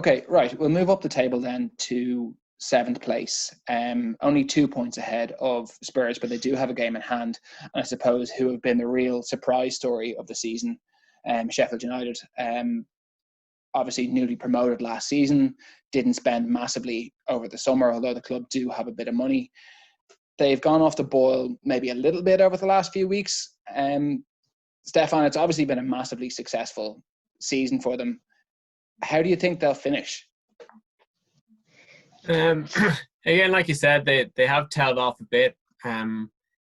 Okay, right. We'll move up the table then to 7th place. Only 2 points ahead of Spurs, but they do have a game in hand. And I suppose who have been the real surprise story of the season, Sheffield United. Obviously newly promoted last season, didn't spend massively over the summer, although the club do have a bit of money. They've gone off the boil maybe a little bit over the last few weeks. Stefan, it's obviously been a massively successful season for them. How do you think they'll finish? Again, like you said, they have tailed off a bit, and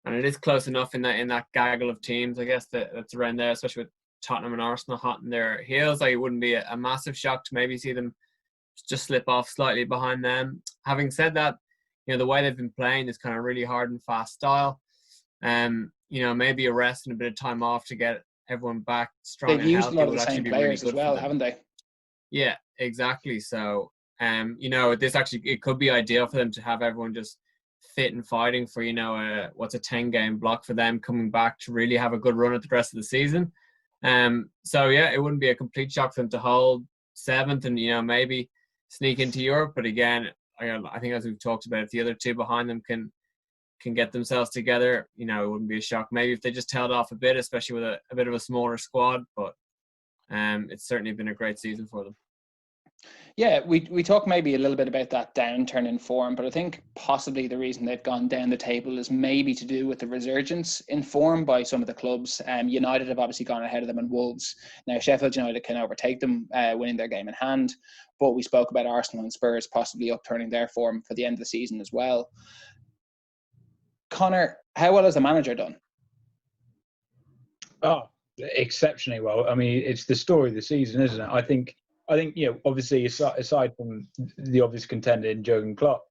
it is close enough in that gaggle of teams, I guess, that's around there, especially with Tottenham and Arsenal hot in their heels. Like, it wouldn't be a massive shock to maybe see them just slip off slightly behind them. Having said that, the way they've been playing is kind of really hard and fast style. Maybe a rest and a bit of time off to get everyone back strong and healthy. They've used a lot of the same players as well, haven't they? Yeah, exactly. So, this actually, it could be ideal for them to have everyone just fit and fighting for, what's a 10-game block for them coming back to really have a good run at the rest of the season. So yeah, it wouldn't be a complete shock for them to hold 7th and, maybe sneak into Europe. But again, I think as we've talked about, if the other two behind them can get themselves together, it wouldn't be a shock. Maybe if they just held off a bit, especially with a bit of a smaller squad. But it's certainly been a great season for them. Yeah, we talk maybe a little bit about that downturn in form, but I think possibly the reason they've gone down the table is maybe to do with the resurgence in form by some of the clubs. United have obviously gone ahead of them, and Wolves. Now Sheffield United can overtake them, winning their game in hand, but we spoke about Arsenal and Spurs possibly upturning their form for the end of the season as well. Conor, how well has the manager done? Oh, exceptionally well. I mean, it's the story of the season, isn't it? I think obviously aside from the obvious contender in Jurgen Klopp,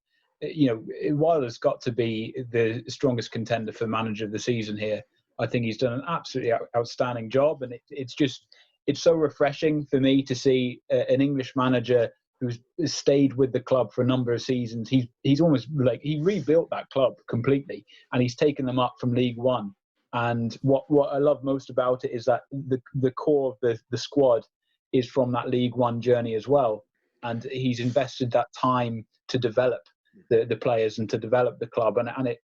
Wilder's got to be the strongest contender for manager of the season here. I think he's done an absolutely outstanding job, and it's so refreshing for me to see an English manager who's stayed with the club for a number of seasons. He's almost like he rebuilt that club completely, and he's taken them up from League One. And what I love most about it is that the core of the squad is from that League One journey as well, and he's invested that time to develop the players and to develop the club. And I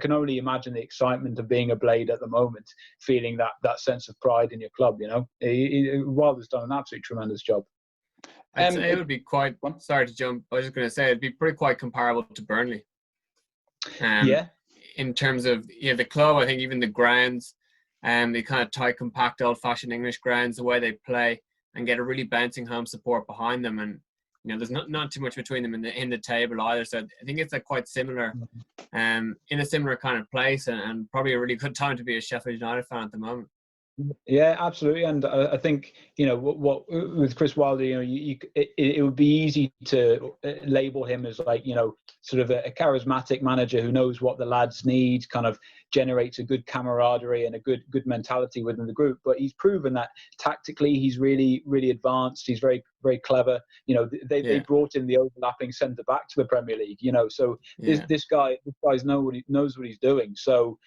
can only imagine the excitement of being a Blade at the moment, feeling that sense of pride in your club. Wilder's done an absolutely tremendous job. I'd say it would be quite. Sorry to jump. I was just going to say it'd be pretty quite comparable to Burnley. In terms of the club, I think even the grounds. They kind of tight, compact, old-fashioned English grounds, the way they play, and get a really bouncing home support behind them. And there's not too much between them in the table either. So I think it's quite similar, in a similar kind of place, and probably a really good time to be a Sheffield United fan at the moment. Yeah, absolutely. And I think what with Chris Wilder, it would be easy to label him as sort of a charismatic manager who knows what the lads need, kind of generates a good camaraderie and a good mentality within the group. But he's proven that tactically he's really, really advanced. He's very, very clever. They brought in the overlapping centre back to the Premier League. So this guy knows what he's doing. So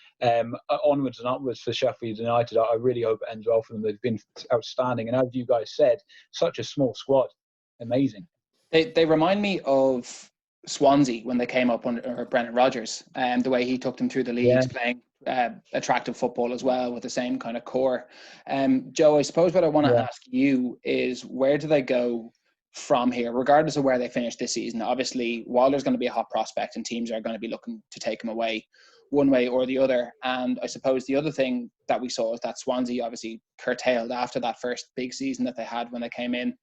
onwards and upwards for Sheffield United. I really hope it ends well for them. They've been outstanding, and as you guys said, such a small squad, amazing. They remind me of Swansea when they came up under Brendan Rodgers, and the way he took them through the leagues, playing attractive football as well with the same kind of core. Joe, I suppose what I want to ask you is, where do they go from here, regardless of where they finish this season? Obviously, Wilder's going to be a hot prospect, and teams are going to be looking to take him away one way or the other. And I suppose the other thing that we saw is that Swansea obviously curtailed after that first big season that they had when they came in.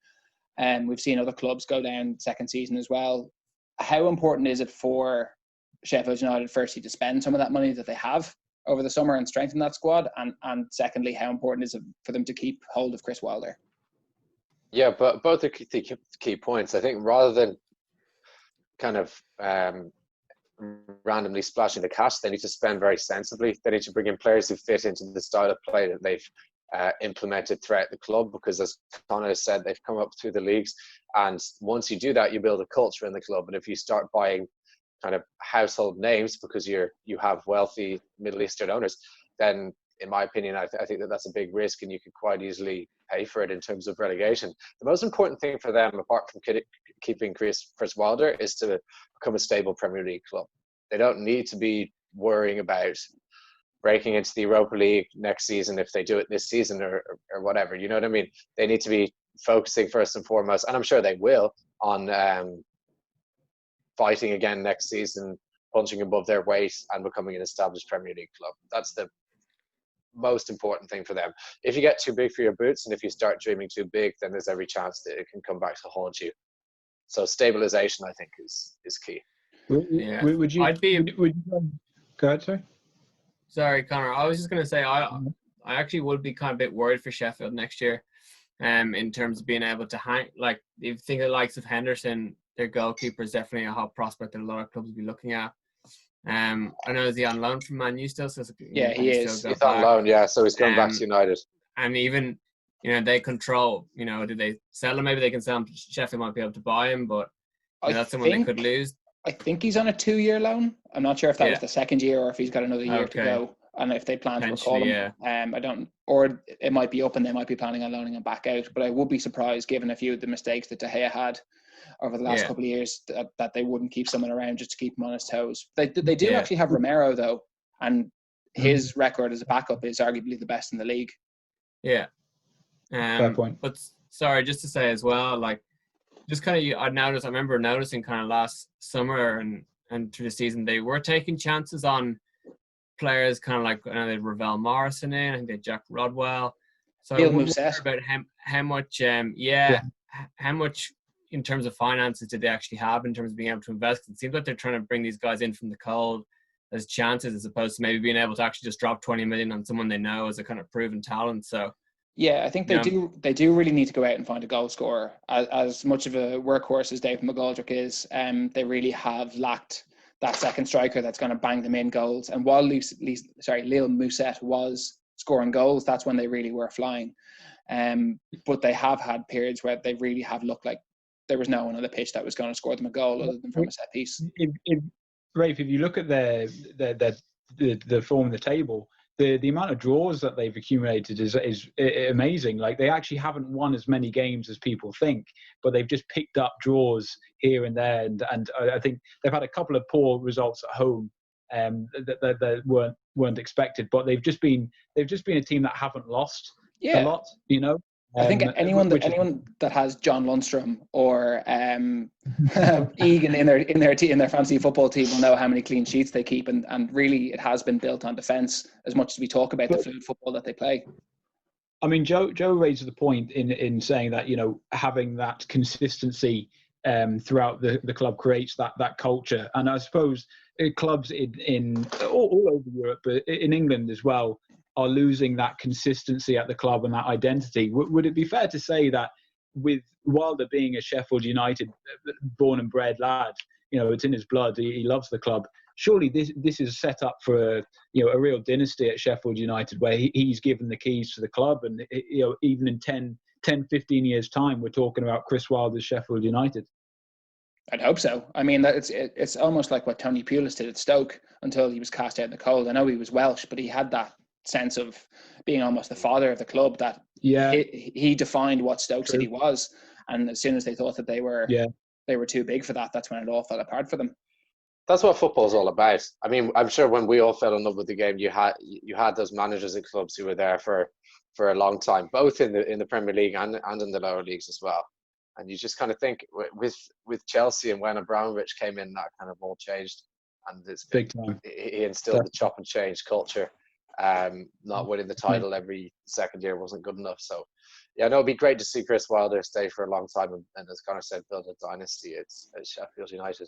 And we've seen other clubs go down second season as well. How important is it for Sheffield United, firstly, to spend some of that money that they have over the summer and strengthen that squad? And secondly, how important is it for them to keep hold of Chris Wilder? Yeah, but both are key points. I think rather than kind of randomly splashing the cash, they need to spend very sensibly. They need to bring in players who fit into the style of play that they've implemented throughout the club, because as Conor has said, they've come up through the leagues, and once you do that, you build a culture in the club. And if you start buying kind of household names because you have wealthy Middle Eastern owners, then in my opinion, I think that that's a big risk, and you could quite easily pay for it in terms of relegation. The most important thing for them, apart from keeping Chris Wilder, is to become a stable Premier League club. They don't need to be worrying about breaking into the Europa League next season if they do it this season or whatever. You know what I mean? They need to be focusing first and foremost, and I'm sure they will, on fighting again next season, punching above their weight and becoming an established Premier League club. That's the most important thing for them. If you get too big for your boots and if you start dreaming too big, then there's every chance that it can come back to haunt you. So stabilization, I think, is key. Yeah. Would you go ahead, sorry? Sorry, Conor. I was just going to say I actually would be kind of a bit worried for Sheffield next year, in terms of being able to hang. Like, if you think of the likes of Henderson, their goalkeeper is definitely a hot prospect that a lot of clubs will be looking at. I know, is he on loan from Man U still? So yeah, he is. He's on loan, yeah. So he's going back to United. And even, they control. Do they sell him? Maybe they can sell him. Sheffield might be able to buy him, but that's someone they could lose. I think he's on a 2-year loan. I'm not sure if that was the second year or if he's got another year to go, and if they plan to recall him. I don't, or it might be up and they might be planning on loaning him back out. But I would be surprised, given a few of the mistakes that De Gea had over the last couple of years, that they wouldn't keep someone around just to keep him on his toes. They do actually have Romero though, and his record as a backup is arguably the best in the league. Yeah. Fair point. But sorry, just to say as well, like, just kind of, I remember noticing kind of last summer and through the season, they were taking chances on players kind of like, I know they had Ravel Morrison in, I think they had Jack Rodwell. So I wonder about how much, how much in terms of finances did they actually have in terms of being able to invest? It seems like they're trying to bring these guys in from the cold as chances, as opposed to maybe being able to actually just drop 20 million on someone they know as a kind of proven talent. So yeah, I think they do really need to go out and find a goal scorer. As much of a workhorse as David McGoldrick is, they really have lacked that second striker that's going to bang them in goals. And while Lille Mousset was scoring goals, that's when they really were flying. But they have had periods where they really have looked like there was no one on the pitch that was going to score them a goal other than from a set piece. Rafe, if you look at the form of the table, the amount of draws that they've accumulated is amazing. Like, they actually haven't won as many games as people think, but they've just picked up draws here and there. And I think they've had a couple of poor results at home that weren't expected, but they've just been a team that haven't lost a lot. I think anyone that has John Lundstrom or Egan in their fantasy football team will know how many clean sheets they keep, and really it has been built on defence as much as we talk about the fluid football that they play. I mean, Joe raises the point in saying that having that consistency throughout the club creates that culture, and I suppose clubs in all over Europe, but in England as well, are losing that consistency at the club and that identity. Would it be fair to say that, with Wilder being a Sheffield United born and bred lad, it's in his blood, he loves the club, surely this is set up for a real dynasty at Sheffield United, where he's given the keys to the club, and even in 10, 15 years time, we're talking about Chris Wilder's Sheffield United. I'd hope so. I mean, it's almost like what Tony Pulis did at Stoke until he was cast out in the cold. I know he was Welsh, but he had that sense of being almost the father of the club, that he defined what Stoke City was, and as soon as they thought that they were too big for that, that's when it all fell apart for them. That's what football's all about. I mean, I'm sure when we all fell in love with the game, you had those managers at clubs who were there for a long time, both in the Premier League and in the lower leagues as well. And you just kind of think with Chelsea, and when Abramovich came in, that kind of all changed, and it's big time. He instilled the chop and change culture. Not winning the title every second year wasn't good enough. So, it'd be great to see Chris Wilder stay for a long time, and as Conor said, build a dynasty at Sheffield United.